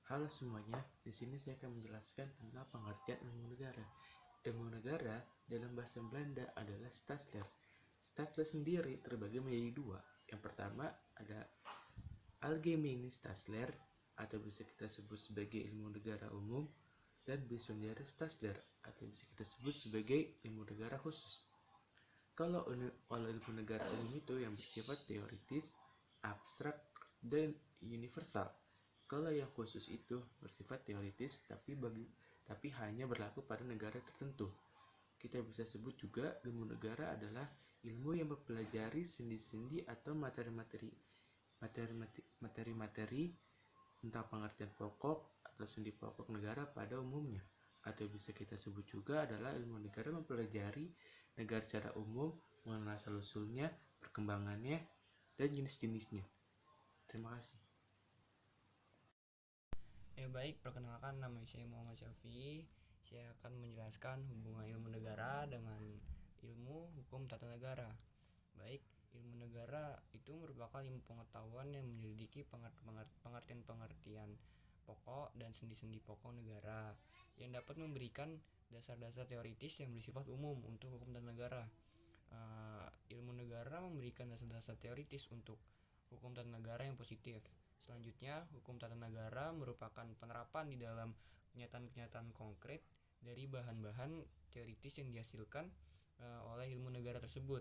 Halo semuanya, di sini saya akan menjelaskan tentang pengertian ilmu negara. Ilmu negara dalam bahasa Belanda adalah Staatsleer. Staatsleer sendiri terbagi menjadi dua. Yang pertama ada Algemene Staatsleer atau bisa kita sebut sebagai ilmu negara umum, dan Bijzondere Staatsleer atau bisa kita sebut sebagai ilmu negara khusus. Kalau ilmu negara umum itu yang bersifat teoritis, abstrak, dan universal. Kalau yang khusus itu bersifat teoritis tapi hanya berlaku pada negara tertentu. Kita bisa sebut juga ilmu negara adalah ilmu yang mempelajari sendi-sendi atau materi-materi tentang pengertian pokok atau sendi pokok negara pada umumnya. Atau bisa kita sebut juga adalah ilmu negara mempelajari negara secara umum, mengenal asal-usulnya, perkembangannya, dan jenis-jenisnya. Terima kasih. Baik, perkenalkan, nama saya Muhammad Syafi'i. Saya akan menjelaskan hubungan ilmu negara dengan ilmu hukum tata negara. Baik, ilmu negara itu merupakan ilmu pengetahuan yang menyelidiki pengertian-pengertian pokok dan sendi-sendi pokok negara yang dapat memberikan dasar-dasar teoritis yang bersifat umum untuk hukum tata negara. Ilmu negara memberikan dasar-dasar teoritis untuk hukum tata negara yang positif. Selanjutnya, hukum tata negara merupakan penerapan di dalam kenyataan-kenyataan konkret dari bahan-bahan teoritis yang dihasilkan oleh ilmu negara tersebut.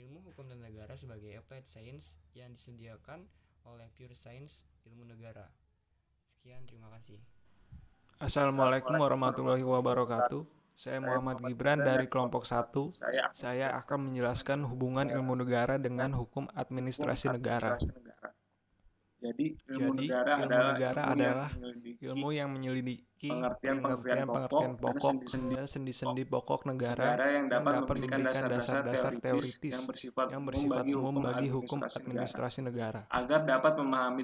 Ilmu hukum tata negara sebagai applied science yang disediakan oleh pure science ilmu negara. Sekian, terima kasih. Assalamualaikum warahmatullahi wabarakatuh. Saya Muhammad Gibran dari kelompok 1. Saya akan menjelaskan hubungan ilmu negara dengan hukum administrasi negara. Jadi, ilmu negara adalah ilmu yang menyelidiki pengertian-pengertian pokok dan sendi-sendi pokok negara yang dapat memberikan dasar-dasar teoritis yang bersifat umum bagi hukum administrasi negara. Agar dapat memahami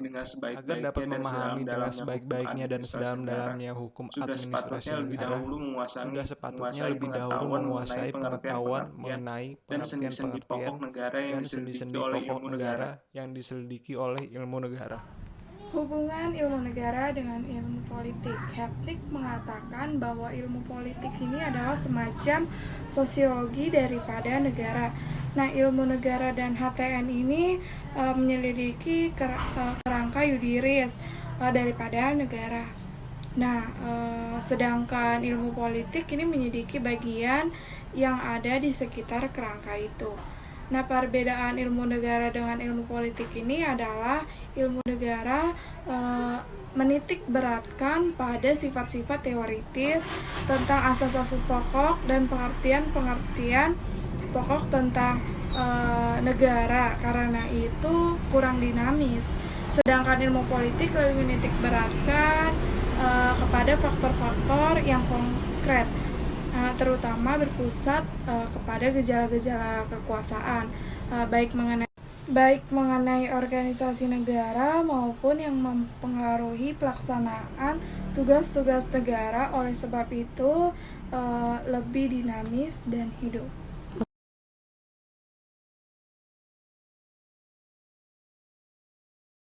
dengan sebaik-baiknya dan sedalam-dalamnya hukum administrasi negara, sudah sepatutnya lebih dahulu menguasai pengetahuan mengenai pengertian-pengertian dan sendi-sendi pokok negara yang diselidiki oleh ilmu negara. Hubungan ilmu negara dengan ilmu politik. Hepnik mengatakan bahwa ilmu politik ini adalah semacam sosiologi daripada negara. Nah, ilmu negara dan HTN ini menyelidiki kerangka yudiris daripada negara. Nah, sedangkan ilmu politik ini menyelidiki bagian yang ada di sekitar kerangka itu. Nah, perbedaan ilmu negara dengan ilmu politik ini adalah ilmu negara menitik beratkan pada sifat-sifat teoritis tentang asas-asas pokok dan pengertian-pengertian pokok tentang negara, karena itu kurang dinamis. Sedangkan ilmu politik lebih menitik beratkan kepada faktor-faktor yang konkret, terutama berpusat kepada gejala-gejala kekuasaan, baik mengenai organisasi negara maupun yang mempengaruhi pelaksanaan tugas-tugas negara. Oleh sebab itu lebih dinamis dan hidup.